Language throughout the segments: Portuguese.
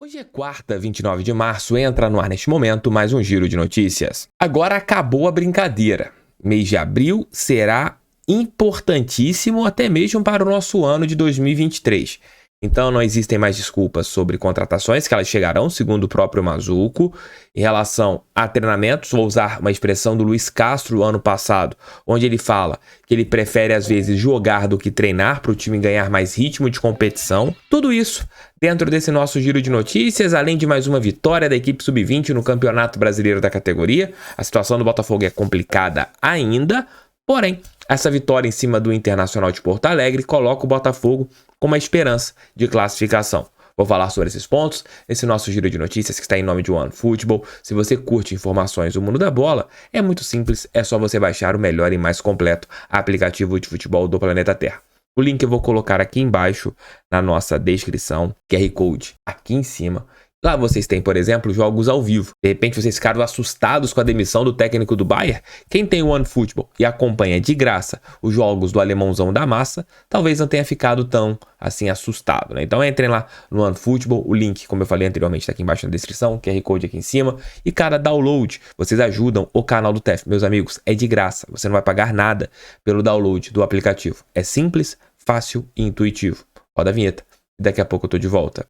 Hoje é quarta, 29 de março, entra no ar neste momento mais um giro de notícias. Agora acabou a brincadeira. Mês de abril será importantíssimo até mesmo para o nosso ano de 2023. Então não existem mais desculpas sobre contratações, que elas chegarão, segundo o próprio Mazzocco. Em relação a treinamentos, vou usar uma expressão do Luiz Castro ano passado, onde ele fala que ele prefere às vezes jogar do que treinar para o time ganhar mais ritmo de competição. Tudo isso dentro desse nosso giro de notícias, além de mais uma vitória da equipe sub-20 no Campeonato Brasileiro da categoria. A situação do Botafogo é complicada ainda, porém, essa vitória em cima do Internacional de Porto Alegre coloca o Botafogo com uma esperança de classificação. Vou falar sobre esses pontos nesse nosso giro de notícias que está em nome de OneFootball. Se você curte informações do mundo da bola, é muito simples, é só você baixar o melhor e mais completo aplicativo de futebol do planeta Terra. O link eu vou colocar aqui embaixo na nossa descrição, QR Code aqui em cima. Lá vocês têm, por exemplo, jogos ao vivo. De repente vocês ficaram assustados com a demissão do técnico do Bayern? Quem tem o OneFootball e acompanha de graça os jogos do alemãozão da massa, talvez não tenha ficado tão assim assustado, né? Então entrem lá no OneFootball, o link, como eu falei anteriormente, está aqui embaixo na descrição, QR Code aqui em cima. E cada download, vocês ajudam o canal do TEF. Meus amigos, é de graça, você não vai pagar nada pelo download do aplicativo. É simples, fácil e intuitivo. Roda a vinheta e daqui a pouco eu tô de volta.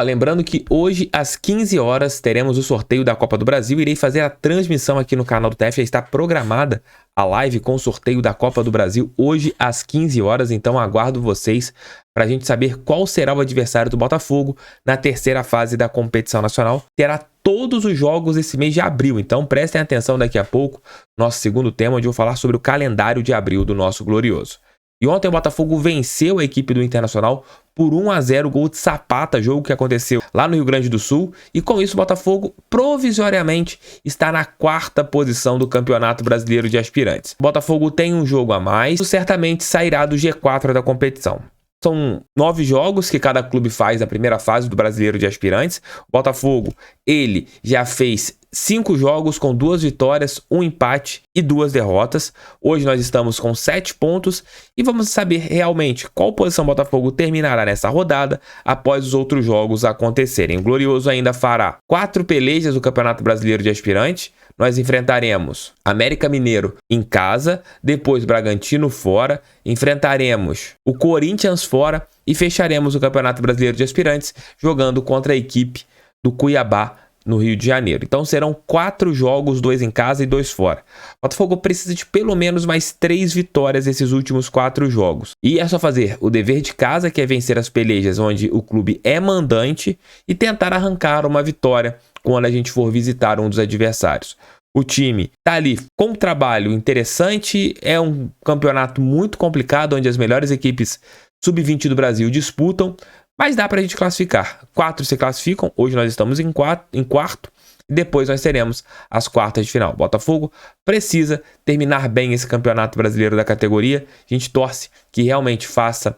Lembrando que hoje às 15 horas teremos o sorteio da Copa do Brasil. Irei fazer a transmissão aqui no canal do TEF. Já está programada a live com o sorteio da Copa do Brasil hoje às 15 horas. Então aguardo vocês para a gente saber qual será o adversário do Botafogo na terceira fase da competição nacional. Terá todos os jogos esse mês de abril. Então prestem atenção daqui a pouco, nosso segundo tema, onde eu vou falar sobre o calendário de abril do nosso glorioso. E ontem o Botafogo venceu a equipe do Internacional por 1-0, gol de Zapata, jogo que aconteceu lá no Rio Grande do Sul. E com isso o Botafogo provisoriamente está na quarta posição do Campeonato Brasileiro de Aspirantes. O Botafogo tem um jogo a mais, certamente sairá do G4 da competição. São 9 jogos que cada clube faz na primeira fase do Brasileiro de Aspirantes. O Botafogo, ele já fez 5 jogos com 2 vitórias, 1 empate e 2 derrotas. Hoje nós estamos com 7 pontos e vamos saber realmente qual posição o Botafogo terminará nessa rodada após os outros jogos acontecerem. O Glorioso ainda fará 4 pelejas do Campeonato Brasileiro de Aspirantes. Nós enfrentaremos América Mineiro em casa, depois Bragantino fora, enfrentaremos o Corinthians fora e fecharemos o Campeonato Brasileiro de Aspirantes jogando contra a equipe do Cuiabá no Rio de Janeiro. Então serão 4 jogos, 2 em casa e 2 fora. O Botafogo precisa de pelo menos mais 3 vitórias nesses últimos 4 jogos. E é só fazer o dever de casa, que é vencer as pelejas onde o clube é mandante, e tentar arrancar uma vitória quando a gente for visitar um dos adversários. O time tá ali com um trabalho interessante, é um campeonato muito complicado, onde as melhores equipes sub-20 do Brasil disputam, mas dá pra gente classificar. 4 se classificam, hoje nós estamos em quarto, e depois nós teremos as quartas de final. O Botafogo precisa terminar bem esse campeonato brasileiro da categoria. A gente torce que realmente faça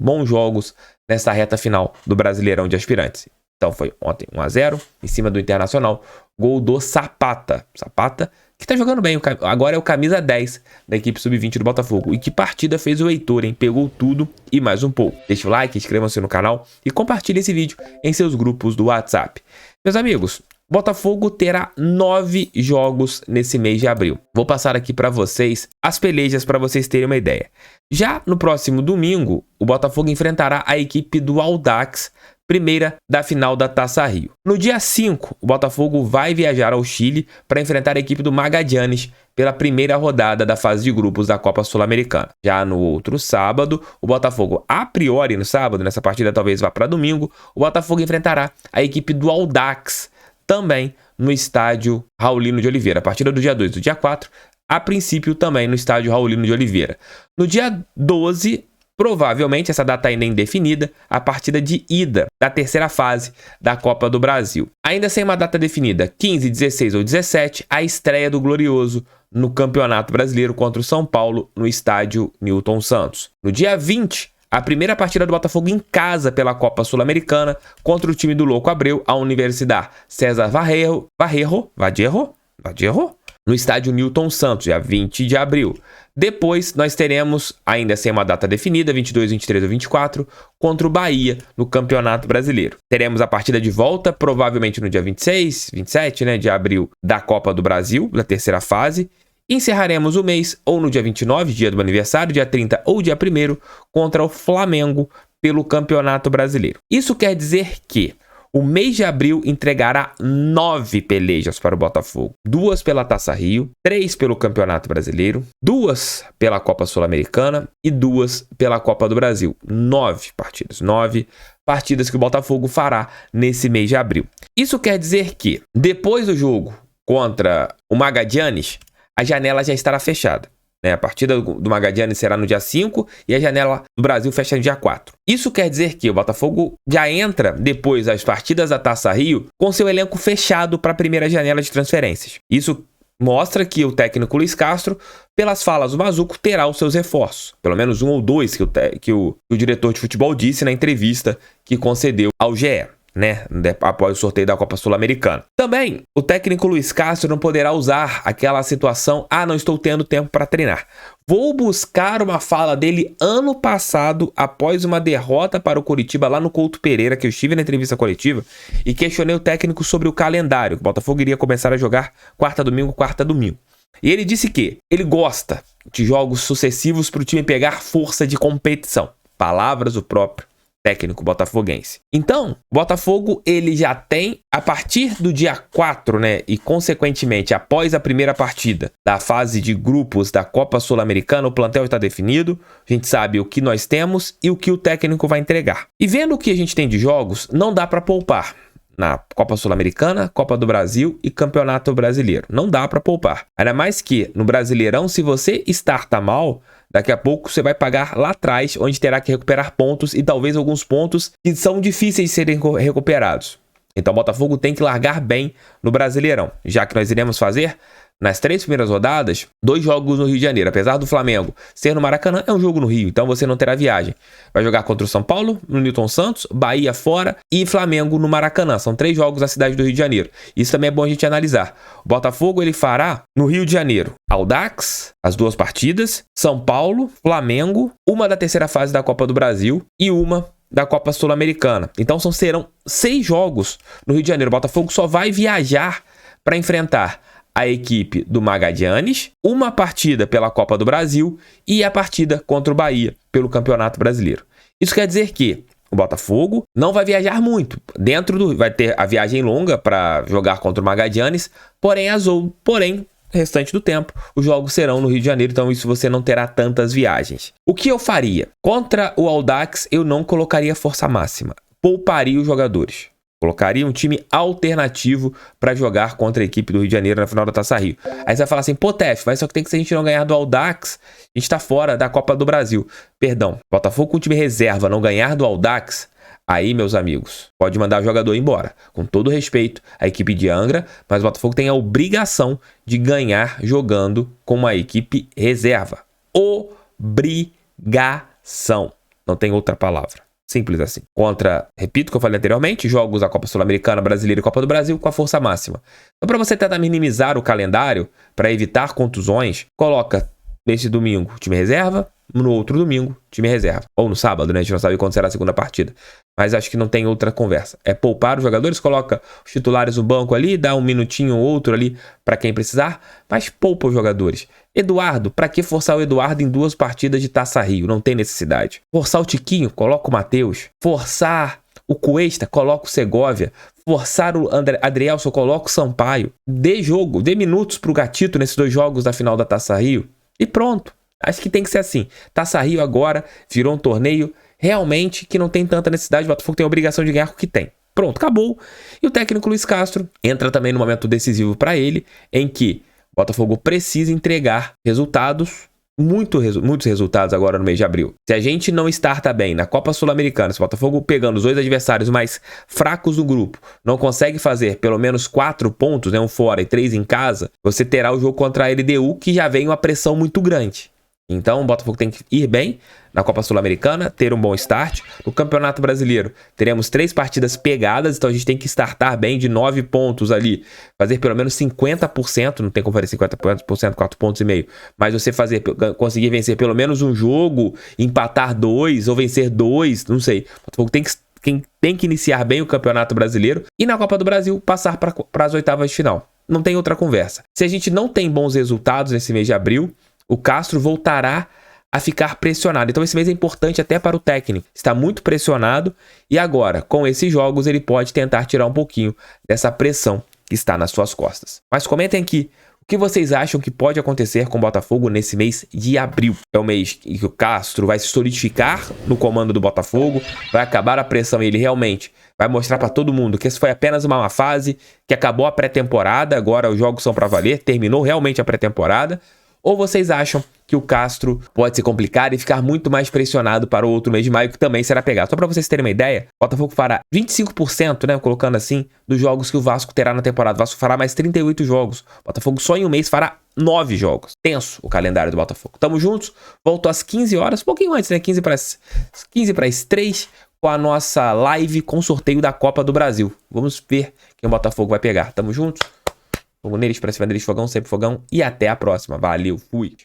bons jogos nessa reta final do Brasileirão de Aspirantes. Então foi ontem 1-0 em cima do Internacional, gol do Zapata. Zapata que tá jogando bem, agora é o camisa 10 da equipe sub-20 do Botafogo. E que partida fez o Heitor, hein? Pegou tudo e mais um pouco. Deixe o like, inscrevam-se no canal e compartilhe esse vídeo em seus grupos do WhatsApp. Meus amigos, Botafogo terá 9 jogos nesse mês de abril. Vou passar aqui para vocês as pelejas para vocês terem uma ideia. Já no próximo domingo, o Botafogo enfrentará a equipe do Audax, primeira da final da Taça Rio. No dia 5, o Botafogo vai viajar ao Chile para enfrentar a equipe do Magallanes pela primeira rodada da fase de grupos da Copa Sul-Americana. Já no outro sábado, o Botafogo, a priori no sábado, nessa partida talvez vá para domingo, o Botafogo enfrentará a equipe do Audax, também no estádio Raulino de Oliveira. A partida do dia 2 do dia 4, a princípio também no estádio Raulino de Oliveira. No dia 12, provavelmente, essa data ainda é indefinida, a partida de ida da terceira fase da Copa do Brasil. Ainda sem uma data definida, 15, 16 ou 17, a estreia do Glorioso no Campeonato Brasileiro contra o São Paulo no estádio Newton Santos. No dia 20, a primeira partida do Botafogo em casa pela Copa Sul-Americana contra o time do Louco Abreu, a Universidade César Vallejo, no estádio Newton Santos, dia 20 de abril. Depois, nós teremos, ainda sem uma data definida, 22, 23 ou 24, contra o Bahia, no Campeonato Brasileiro. Teremos a partida de volta, provavelmente no dia 26, 27, de abril, da Copa do Brasil, da terceira fase. Encerraremos o mês, ou no dia 29, dia do meu aniversário, dia 30 ou dia 1º, contra o Flamengo, pelo Campeonato Brasileiro. Isso quer dizer que o mês de abril entregará 9 pelejas para o Botafogo. 2 pela Taça Rio, 3 pelo Campeonato Brasileiro, 2 pela Copa Sul-Americana e 2 pela Copa do Brasil. 9 partidas. 9 partidas que o Botafogo fará nesse mês de abril. Isso quer dizer que, depois do jogo contra o Magadianes, a janela já estará fechada. A partida do Magadianes será no dia 5 e a janela do Brasil fecha no dia 4. Isso quer dizer que o Botafogo já entra, depois das partidas da Taça Rio, com seu elenco fechado para a primeira janela de transferências. Isso mostra que o técnico Luiz Castro, pelas falas do Mazuco, terá os seus reforços. Pelo menos 1 ou 2 que o diretor de futebol disse na entrevista que concedeu ao GE. Após o sorteio da Copa Sul-Americana. Também, o técnico Luiz Castro não poderá usar aquela situação, não estou tendo tempo para treinar. Vou buscar uma fala dele ano passado, após uma derrota para o Coritiba lá no Couto Pereira, que eu estive na entrevista coletiva, e questionei o técnico sobre o calendário, que o Botafogo iria começar a jogar quarta, domingo. E ele disse que ele gosta de jogos sucessivos para o time pegar força de competição. Palavras do próprio técnico botafoguense. Então, o Botafogo ele já tem, a partir do dia 4, e consequentemente após a primeira partida da fase de grupos da Copa Sul-Americana, o plantel está definido, a gente sabe o que nós temos e o que o técnico vai entregar. E vendo o que a gente tem de jogos, não dá para poupar. Na Copa Sul-Americana, Copa do Brasil e Campeonato Brasileiro. Não dá para poupar. Ainda mais que no Brasileirão, se você starta mal, daqui a pouco você vai pagar lá atrás, onde terá que recuperar pontos e talvez alguns pontos que são difíceis de serem recuperados. Então o Botafogo tem que largar bem no Brasileirão, já que nós iremos fazer, nas 3 primeiras rodadas, 2 jogos no Rio de Janeiro. Apesar do Flamengo ser no Maracanã, é um jogo no Rio, então você não terá viagem. Vai jogar contra o São Paulo, no Newton Santos, Bahia fora e Flamengo no Maracanã. São 3 jogos na cidade do Rio de Janeiro. Isso também é bom a gente analisar. O Botafogo ele fará no Rio de Janeiro Audax, as 2 partidas, São Paulo, Flamengo, uma da terceira fase da Copa do Brasil e uma da Copa Sul-Americana. Então serão 6 jogos no Rio de Janeiro. O Botafogo só vai viajar para enfrentar a equipe do Magadianes, uma partida pela Copa do Brasil e a partida contra o Bahia pelo Campeonato Brasileiro. Isso quer dizer que o Botafogo não vai viajar muito. Vai ter a viagem longa para jogar contra o Magadianes, porém, restante do tempo, os jogos serão no Rio de Janeiro, então isso você não terá tantas viagens. O que eu faria? Contra o Audax, eu não colocaria força máxima. Pouparia os jogadores. Colocaria um time alternativo para jogar contra a equipe do Rio de Janeiro na final da Taça Rio. Aí você vai falar assim, Tef, mas só que tem que se a gente não ganhar do Audax, a gente tá fora da Copa do Brasil. Perdão, Botafogo com o time reserva não ganhar do Audax, aí, meus amigos, pode mandar o jogador embora. Com todo respeito à equipe de Angra, mas o Botafogo tem a obrigação de ganhar jogando com uma equipe reserva. Obrigação. Não tem outra palavra. Simples assim. Repito o que eu falei anteriormente, jogos da Copa Sul-Americana, Brasileira e Copa do Brasil com a força máxima. Então, para você tentar minimizar o calendário, para evitar contusões, coloca nesse domingo time reserva, no outro domingo time reserva. Ou no sábado, a gente não sabe quando será a segunda partida. Mas acho que não tem outra conversa. É poupar os jogadores, coloca os titulares no banco ali, dá um minutinho ou outro ali para quem precisar, mas poupa os jogadores. Eduardo, para que forçar o Eduardo em 2 partidas de Taça Rio? Não tem necessidade. Forçar o Tiquinho, coloca o Matheus. Forçar o Cuesta, coloca o Segovia. Forçar o Adrielson, coloca o Sampaio. Dê minutos pro Gatito nesses 2 jogos da final da Taça Rio. E pronto. Acho que tem que ser assim. Taça Rio agora virou um torneio realmente que não tem tanta necessidade. O Botafogo tem a obrigação de ganhar com o que tem. Pronto, acabou. E o técnico Luiz Castro entra também no momento decisivo para ele, em que o Botafogo precisa entregar resultados, muitos resultados agora no mês de abril. Se a gente não starta bem na Copa Sul-Americana, se o Botafogo pegando os 2 adversários mais fracos do grupo, não consegue fazer pelo menos 4 pontos, um fora e 3 em casa, você terá o jogo contra a LDU, que já vem uma pressão muito grande. Então o Botafogo tem que ir bem na Copa Sul-Americana, ter um bom start. No Campeonato Brasileiro, teremos 3 partidas pegadas, então a gente tem que startar bem de 9 pontos ali. Fazer pelo menos 50%, não tem como fazer 50%, 4 pontos e meio. Mas você conseguir vencer pelo menos um jogo, empatar 2 ou vencer 2, não sei. O Botafogo tem que iniciar bem o Campeonato Brasileiro e na Copa do Brasil passar para as oitavas de final. Não tem outra conversa. Se a gente não tem bons resultados nesse mês de abril, o Castro voltará a ficar pressionado. Então esse mês é importante até para o técnico. Está muito pressionado e agora, com esses jogos, ele pode tentar tirar um pouquinho dessa pressão que está nas suas costas. Mas comentem aqui, o que vocês acham que pode acontecer com o Botafogo nesse mês de abril? É o mês em que o Castro vai se solidificar no comando do Botafogo, vai acabar a pressão e ele realmente vai mostrar para todo mundo que isso foi apenas uma má fase, que acabou a pré-temporada, agora os jogos são para valer, terminou realmente a pré-temporada. Ou vocês acham que o Castro pode se complicar e ficar muito mais pressionado para o outro mês de maio, que também será pegado? Só para vocês terem uma ideia, o Botafogo fará 25%, né, colocando assim, dos jogos que o Vasco terá na temporada. O Vasco fará mais 38 jogos. O Botafogo só em um mês fará 9 jogos. Tenso o calendário do Botafogo. Tamo juntos. Volto às 15 horas, um pouquinho antes, né? 15 para as 3, com a nossa live com sorteio da Copa do Brasil. Vamos ver quem o Botafogo vai pegar. Tamo juntos. Vamos neles, pra cima deles, fogão, sempre fogão. E até a próxima. Valeu, fui.